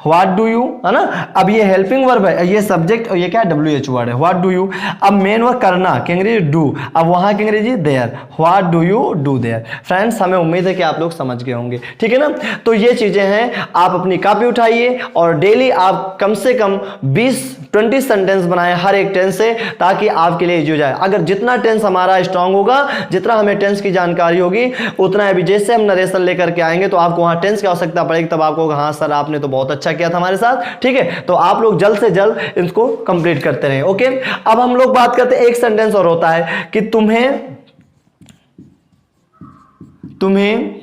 what do you, है ना। अब ये हेल्पिंग वर्ब है, ये सब्जेक्ट और ये क्या है, WH वर्ड है, व्हाट डू यू। अब मेन वर्ब करना की अंग्रेजी डू, अब वहां की अंग्रेजी there, what do you do there. Friends हमें उम्मीद है कि आप लोग समझ गए होंगे, ठीक है ना। तो ये चीजें हैं, आप अपनी कॉपी उठाइए और डेली आप कम से कम 20-20 सेंटेंस बनाएं हर एक टेंस से, ताकि आपके लिए इजी हो जाए। अगर जितना टेंस हमारा स्ट्रांग होगा, जितना हमें टेंस की जानकारी होगी, उतना अभी जैसे हम नरेशन लेकर के आएंगे तो आपको वहां टेंस की आवश्यकता पड़ेगी, तब आपको हाँ सर आपने तो बहुत अच्छा किया था हमारे साथ, ठीक है। तो आप लोग जल्द से जल्द इसको कंप्लीट करते रहें, ओके। अब हम लोग बात करते हैं, एक सेंटेंस और होता है कि तुम्हें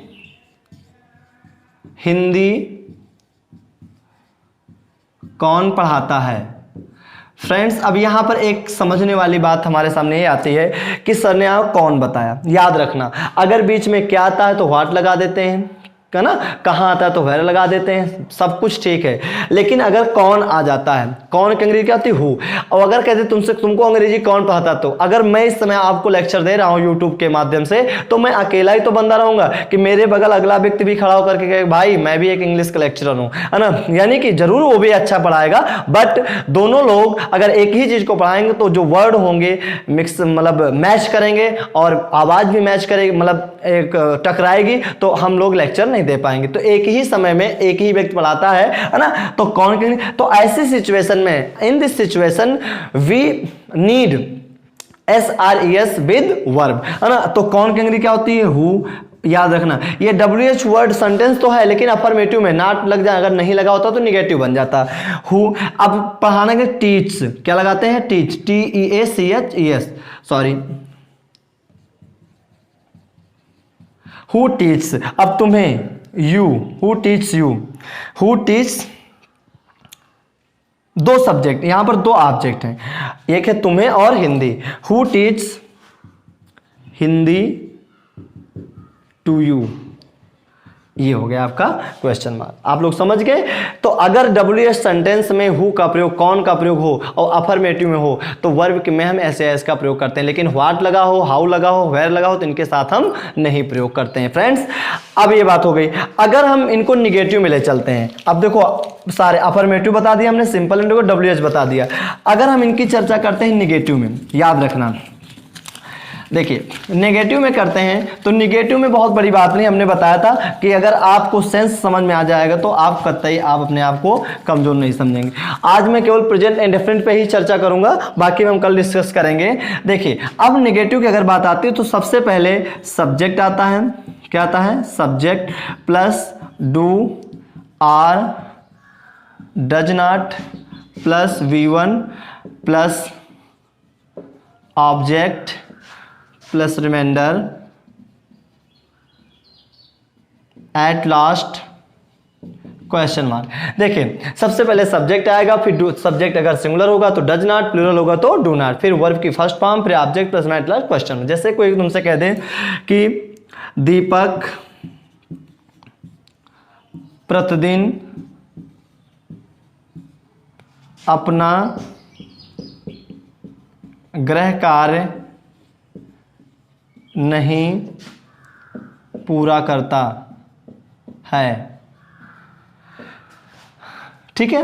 हिंदी कौन पढ़ाता है। फ्रेंड्स अब यहां पर एक समझने वाली बात हमारे सामने ये आती है कि सर ने आप कौन बताया। याद रखना, अगर बीच में क्या आता है तो व्हाट लगा देते हैं, है ना, कहाँ आता है तो वेयर लगा देते हैं, सब कुछ ठीक है। लेकिन अगर कौन आ जाता है, कौन की अंग्रेजी क्या होती है, हु। और अगर कहते तुमको अंग्रेजी कौन पढ़ाता, तो अगर मैं इस समय आपको लेक्चर दे रहा हूं यूट्यूब के माध्यम से, तो मैं अकेला ही तो बंदा रहूंगा कि मेरे बगल अगला व्यक्ति भी खड़ा होकर के कहे भाई मैं भी एक इंग्लिश का लेक्चरर हूं, है ना। यानी कि जरूर वो भी अच्छा पढ़ाएगा, बट दोनों लोग अगर एक ही चीज को पढ़ाएंगे तो जो वर्ड होंगे मिक्स, मतलब मैच करेंगे और आवाज भी मैच करेगी, मतलब एक टकराएगी, तो हम लोग लेक्चर नहीं दे पाएंगे। तो एक ही समय में एक ही व्यक्ति पढ़ाता है ना। तो कौन के, तो ऐसी सिचुएशन में, in this situation we need SRES with verb, है ना। तो कौन की अंग्रेजी क्या होती है, हु। याद रखना ये WH वर्ड सेंटेंस तो है, लेकिन अफर्मेटिव में नॉट लग जाए, अगर नहीं लगा होता तो निगेटिव बन जाता हु। अब पढ़ाने के टीच, क्या लगाते हैं, teach, TEACHES, sorry, who teach. अब तुम्हें you, who teach you, who teach, दो सब्जेक्ट, यहां पर दो ऑब्जेक्ट हैं, एक है तुम्हें और Hindi. Who teach Hindi to you, ये हो गया आपका क्वेश्चन मार्क। आप लोग समझ गए। तो अगर WH सेंटेंस में हु का प्रयोग, कौन का प्रयोग हो और अफर्मेटिव में हो, तो वर्ब में हम SAS का प्रयोग करते हैं। लेकिन व्हाट लगा हो, हाउ लगा हो, वेयर लगा हो, तो इनके साथ हम नहीं प्रयोग करते हैं। फ्रेंड्स अब ये बात हो गई। अगर हम इनको निगेटिव में ले चलते हैं, अब देखो सारे अफर्मेटिव बता दिया हमने, सिंपल इंडो को WH बता दिया। अगर हम इनकी चर्चा करते हैं निगेटिव में, याद रखना देखिए नेगेटिव में करते हैं तो नेगेटिव में बहुत बड़ी बात नहीं, हमने बताया था कि अगर आपको सेंस समझ में आ जाएगा तो आप कतई आप अपने आप को कमजोर नहीं समझेंगे। आज मैं केवल प्रेजेंट इंडेफिनिट पे ही चर्चा करूंगा, बाकी हम कल डिस्कस करेंगे। देखिए अब नेगेटिव की अगर बात आती है तो सबसे पहले सब्जेक्ट आता है। क्या आता है? Subject plus do or does not plus V1 plus object plus reminder at last question mark. देखिए सबसे पहले सब्जेक्ट आएगा, फिर सब्जेक्ट अगर सिंगुलर होगा तो डज नॉट, प्लूरल होगा तो डू नॉट, फिर वर्ब की फर्स्ट फॉर्म, फिर object plus eight last question. जैसे कोई तुमसे कह दे कि दीपक प्रतिदिन अपना गृह कार्य नहीं पूरा करता है, ठीक है,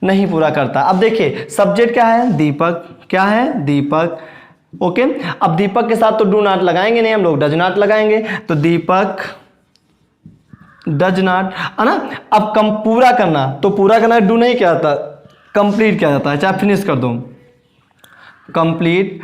नहीं पूरा करता। अब देखिए सब्जेक्ट क्या है? दीपक। क्या है? दीपक। ओके, अब दीपक के साथ तो डू नॉट लगाएंगे नहीं हम लोग, डज नॉट लगाएंगे। तो दीपक डज नॉट है ना। अब कम पूरा करना, तो पूरा करना डू नहीं क्या जाता, कंप्लीट किया जाता है, चाहे फिनिश कर दो, कंप्लीट।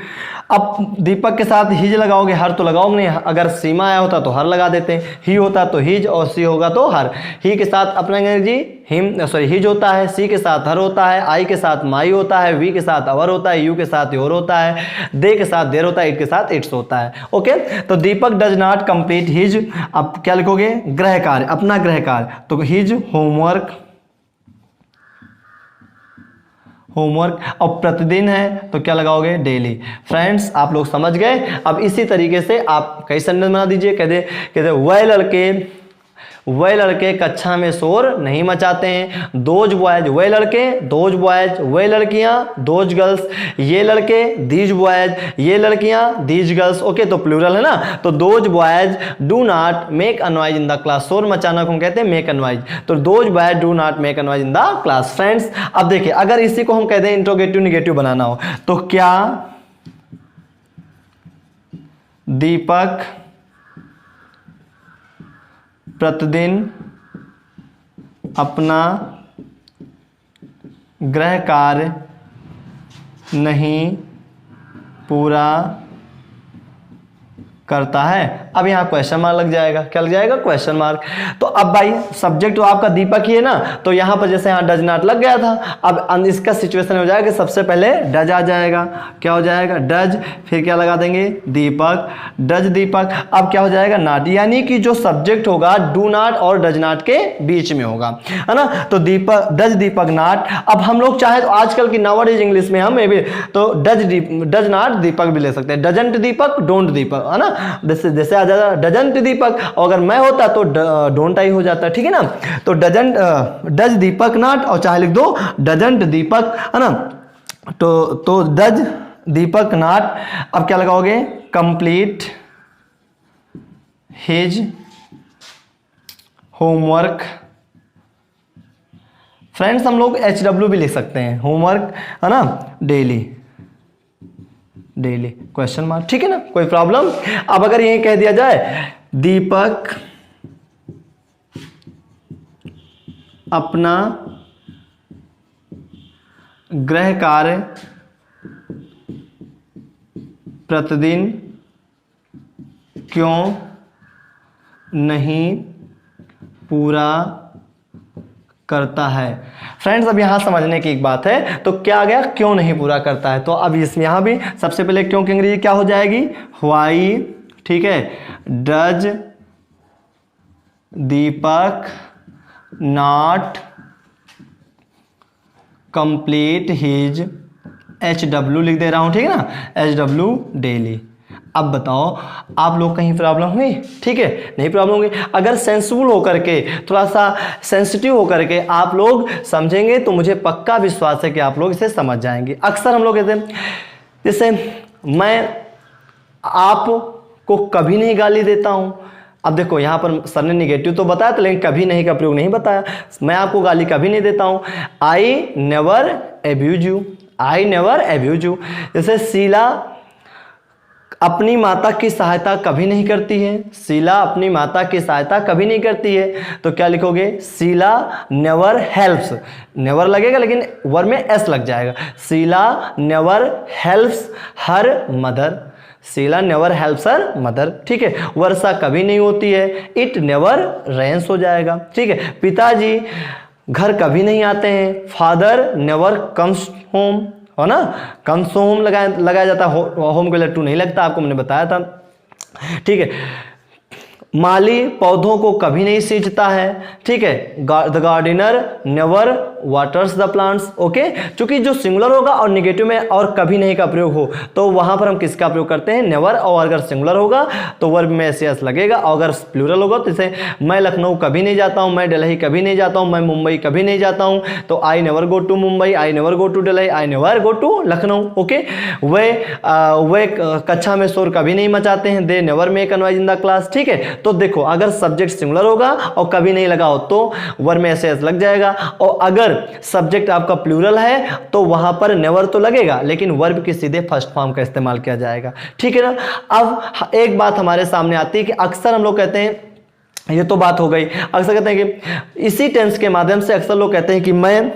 अब दीपक के साथ हिज लगाओगे, हर तो लगाओगे नहीं, अगर सीमा आया होता तो हर लगा देते हैं, ही होता तो हिज और सी होगा तो हर। ही के साथ अपना जी हिम सॉरी हिज होता है, सी के साथ हर होता है, आई के साथ माई होता है, वी के साथ अवर होता है, यू के साथ योर होता है, दे के साथ देर होता है, इट के साथ इट्स होता है। ओके, तो दीपक डज नॉट कंप्लीट हिज, अब क्या लिखोगे? गृह कार्य, अपना गृह कार्य, तो हिज होमवर्क, होमवर्क। और प्रतिदिन है तो क्या लगाओगे? डेली। फ्रेंड्स आप लोग समझ गए। अब इसी तरीके से आप कई सेंटेंस बना दीजिए। कहते वह लड़के कक्षा में शोर नहीं मचाते हैं। दोज बॉयज, वह लड़के, दोज बॉयज, वह लड़कियां, दोज गर्ल्स, ये लड़के, दीज बॉयज, ये लड़कियां, दीज गर्ल्स। ओके, तो प्लूरल है ना, तो those boys do not make a noise in the class. शोर मचाना को हम कहते हैं मेक अ नॉइज, तो those boys do not make a noise in the class. Friends अब देखिए अगर इसी को हम कहते हैं इंट्रोगेटिव निगेटिव बनाना हो तो क्या दीपक प्रतिदिन अपना गृह कार्य नहीं पूरा करता है। अब यहाँ क्वेश्चन मार्क लग जाएगा। क्या लग जाएगा? Question mark. तो अब भाई सब्जेक्ट तो आपका दीपक ही है ना, तो यहाँ पर जैसे यहाँ डज नॉट लग गया था, अब इसका सिचुएशन हो जाएगा कि सबसे पहले डज आ जाएगा। क्या हो जाएगा? डज, फिर क्या लगा देंगे? दीपक, डज दीपक। अब क्या हो जाएगा? नॉट, यानी कि जो सब्जेक्ट होगा डू नॉट और डज नॉट के बीच में होगा, है ना। तो दीपक, डज दीपक नॉट। अब हम लोग चाहे तो आजकल की नाउअडेज इंग्लिश में हम भी तो डज नॉट दीपक भी ले सकते हैं, डजंट दीपक, डोंट दीपक, है ना। जैसे आ जाता डजंट दीपक, और अगर मैं होता तो डोंट आई हो जाता, ठीक है ना। तो डज दीपक नॉट, और चाहे लिख दो डजंट दीपक, है ना। तो डज दीपक नॉट। अब क्या लगाओगे? Complete his homework. फ्रेंड्स हम लोग HW भी लिख सकते हैं, होमवर्क, है ना, डेली, डेली क्वेश्चन मार्क, ठीक है ना, कोई प्रॉब्लम। अब अगर ये कह दिया जाए दीपक अपना गृह कार्य प्रतिदिन क्यों नहीं पूरा करता है। फ्रेंड्स अब यहां समझने की एक बात है, तो क्या आ गया? क्यों नहीं पूरा करता है। तो अब इसमें यहां भी सबसे पहले क्यों की अंग्रेजी क्या हो जाएगी? व्हाई, ठीक है। Does Deepak not complete his, HW लिख दे रहा हूं, ठीक है ना, HW डेली। अब बताओ आप लोग कहीं प्रॉब्लम हुई? ठीक है, नहीं प्रॉब्लम हुई। अगर सेंसिबल होकर के, थोड़ा सा सेंसिटिव होकर के आप लोग समझेंगे तो मुझे पक्का विश्वास है कि आप लोग इसे समझ जाएंगे। अक्सर हम लोग जैसे मैं आपको कभी नहीं गाली देता हूं। अब देखो यहाँ पर सर ने निगेटिव तो बताया था, लेकिन कभी नहीं का प्रयोग नहीं बताया। मैं आपको गाली कभी नहीं देता हूं। I never abuse you, I never abuse you. जैसे शीला अपनी माता की सहायता कभी नहीं करती है। शीला अपनी माता की सहायता कभी नहीं करती है, तो क्या लिखोगे? शीला नेवर हेल्प्स, नेवर लगेगा लेकिन वर्ब में एस लग जाएगा। Sheela never helps her mother, Sheela never helps her mother, ठीक है। वर्षा कभी नहीं होती है, इट नेवर रेन्स हो जाएगा, ठीक है। पिताजी घर कभी नहीं आते हैं, फादर नेवर कम्स होम, हो ना, कम्स होम लगाया जाता है, होम के लिए टू नहीं लगता, आपको मैंने बताया था, ठीक है। माली पौधों को कभी नहीं सींचता है, ठीक है। The gardener never waters the plants, okay. चूंकि जो सिंगुलर होगा और निगेटिव में और कभी नहीं का प्रयोग हो तो वहां पर हम किसका प्रयोग करते हैं? नेवर। और अगर सिंगुलर होगा तो वर्ब में एस लगेगा, और अगर प्लूरल होगा तो जैसे मैं लखनऊ कभी नहीं जाता हूं, मैं दिल्ली कभी नहीं जाता हूं, मैं मुंबई कभी नहीं जाता हूं, तो I never go to Mumbai, I never go to Delhi, I never go to Lucknow, okay. वे कक्षा में शोर कभी नहीं मचाते हैं, they never make noise in the class, ठीक है। तो देखो अगर सब्जेक्ट सिंगुलर होगा और कभी नहीं लगा हो तो वर्ब में एस लग जाएगा, और अगर सब्जेक्ट आपका प्लूरल है तो वहां पर नेवर तो लगेगा लेकिन वर्ब के सीधे फर्स्ट फॉर्म का इस्तेमाल किया जाएगा, ठीक है ना। अब एक बात हमारे सामने आती है कि अक्सर हम लोग कहते हैं, ये तो बात हो गई, अक्सर कहते हैं कि इसी टेंस के माध्यम से अक्सर लोग कहते हैं कि मैं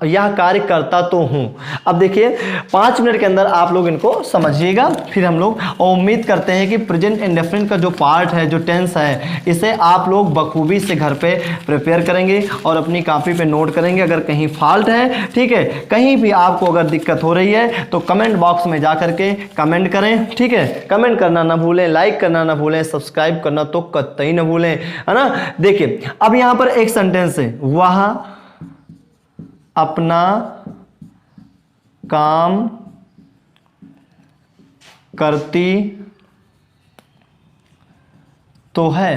यह कार्य करता तो हूं। अब देखिए 5 मिनट के अंदर आप लोग इनको समझिएगा, फिर हम लोग, और उम्मीद करते हैं कि प्रेजेंट इंडेफिनिट का जो पार्ट है, जो टेंस है, इसे आप लोग बखूबी से घर पे प्रिपेयर करेंगे और अपनी कॉपी पे नोट करेंगे। अगर कहीं फॉल्ट है, ठीक है, कहीं भी आपको अगर दिक्कत हो रही है तो कमेंट बॉक्स में जा करके कमेंट करें, ठीक है। कमेंट करना ना भूलें, लाइक करना ना भूलें, सब्सक्राइब करना तो कतई ना भूलें, है ना। देखिए अब यहां पर एक सेंटेंस है, वह अपना काम करती तो है,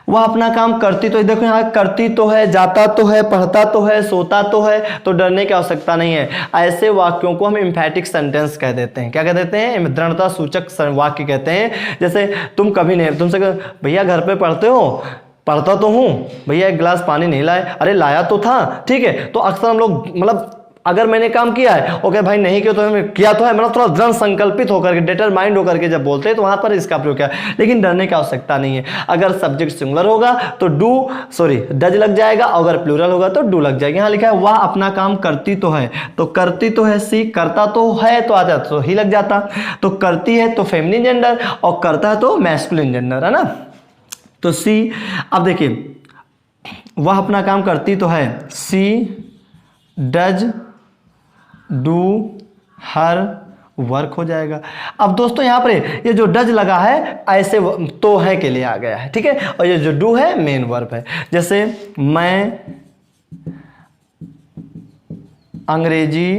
वह अपना काम करती तो, देखो यहां करती तो है, जाता तो है, पढ़ता तो है, सोता तो है, तो डरने की आवश्यकता नहीं है। ऐसे वाक्यों को हम एम्फैटिक सेंटेंस कह देते हैं। क्या कह देते हैं? दृढ़ता सूचक वाक्य कहते हैं। जैसे तुम कभी नहीं, तुमसे भैया घर पे पढ़ते हो? पढ़ता तो हूं। भैया एक गिलास पानी नहीं लाए? अरे लाया तो था, ठीक है। तो अक्सर हम लोग मतलब अगर मैंने काम किया है, ओके भाई नहीं किया तो किया तो है, मतलब थोड़ा दृढ़ संकल्पित होकर के, डिटरमाइंड होकर के जब बोलते हैं तो वहां पर इसका प्रयोग किया, लेकिन डरने की आवश्यकता नहीं है। अगर सब्जेक्ट सिंगुलर होगा तो डज लग जाएगा, अगर प्लूरल होगा तो डू लग जाएगा। यहां लिखा है वह अपना काम करती तो है, तो करती तो है सी, करता तो है तो आ जाता तो ही लग जाता, तो करती है तो फेमिनिन जेंडर और करता है तो मैस्कुलिन जेंडर, है ना। तो सी, अब देखिए वह अपना काम करती तो है, सी डज डू हर वर्क हो जाएगा। अब दोस्तों यहां पर ये जो डज लगा है ऐसे तो है के लिए आ गया है, ठीक है, और ये जो डू है मेन वर्ब है। जैसे मैं अंग्रेजी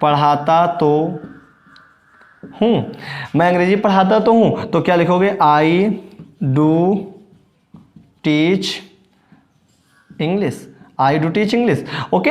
पढ़ाता तो हूं, मैं अंग्रेजी पढ़ाता तो हूं, तो क्या लिखोगे? I do teach English, I do teach English, okay.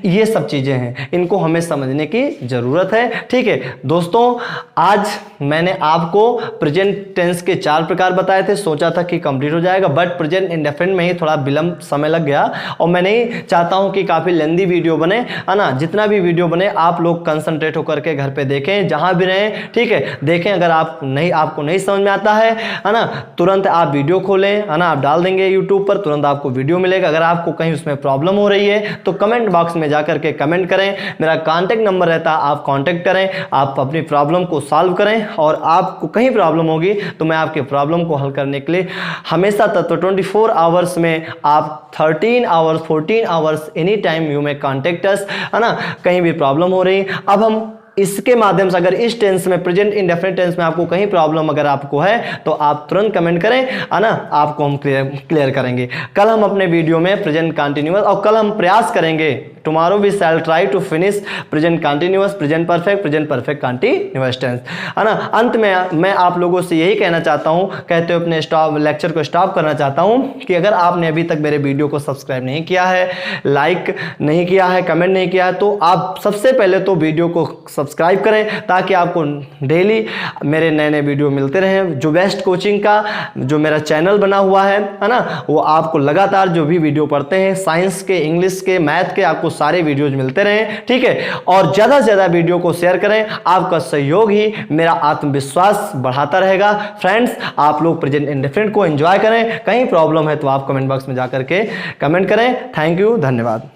ये सब चीजें हैं, इनको हमें समझने की जरूरत है, ठीक है दोस्तों। आज मैंने आपको प्रेजेंट टेंस के 4 प्रकार बताए थे, सोचा था कि कंप्लीट हो जाएगा, बट प्रेजेंट इंडेफिनिट में ही थोड़ा विलंब समय लग गया, और मैं नहीं चाहता हूं कि काफी लेंदी वीडियो बने, है ना। जितना भी वीडियो बने आप लोग कंसंट्रेट होकर के घर पे देखें, जहां भी रहें, ठीक है, देखें। अगर आपको नहीं समझ में आता है ना, तुरंत आप वीडियो खोलें, है ना, आप डाल देंगे यूट्यूब पर, तुरंत आपको वीडियो मिलेगा। अगर आपको कहीं उसमें प्रॉब्लम हो रही है तो कमेंट बॉक्स में जाकर के कमेंट करें, मेरा कांटेक्ट नंबर रहता है, आप कांटेक्ट करें, आप अपनी प्रॉब्लम को सॉल्व करें, और आपको कहीं प्रॉब्लम होगी तो मैं आपके प्रॉब्लम को हल करने के लिए हमेशा तत्पर 24 आवर्स में, आप 13 hours 14 hours any time you में कांटेक्ट अस, है ना। कहीं भी प्रॉब्लम हो रही, अब हम इसके माध्यम से, अगर इस टेंस में, प्रेजेंट इंडेफिनिट टेंस में आपको कहीं प्रॉब्लम अगर आपको है तो आप तुरंत कमेंट करें, है ना, आपको हम क्लियर करेंगे। कल हम अपने वीडियो में प्रेजेंट कंटिन्यूअस, और कल हम प्रयास करेंगे, tomorrow we shall try to finish present continuous, present perfect continuous tense, है ना। अंत में मैं आप लोगों से यही कहना चाहता हूं, कहते हुए अपने लेक्चर को स्टॉप करना चाहता हूं, कि अगर आपने अभी तक मेरे वीडियो को सब्सक्राइब नहीं किया है, लाइक नहीं किया है, कमेंट नहीं किया है, तो आप सबसे पहले तो वीडियो को सब्सक्राइब करें ताकि आपको डेली मेरे नए नए वीडियो मिलते रहें। जो बेस्ट कोचिंग का जो मेरा चैनल बना हुआ है ना, वो आपको लगातार जो भी वीडियो पढ़ते हैं साइंस के, इंग्लिश के, मैथ के, आपको सारे वीडियोज मिलते रहें, ठीक है। और ज़्यादा से ज़्यादा वीडियो को शेयर करें, आपका सहयोग ही मेरा आत्मविश्वास बढ़ाता रहेगा। फ्रेंड्स, आप लोग प्रेजेंट इंडेफिनिट को एंजॉय करें। कहीं प्रॉब्लम है तो आप कमेंट बॉक्स में जाकर के कमेंट करें। थैंक यू, धन्यवाद।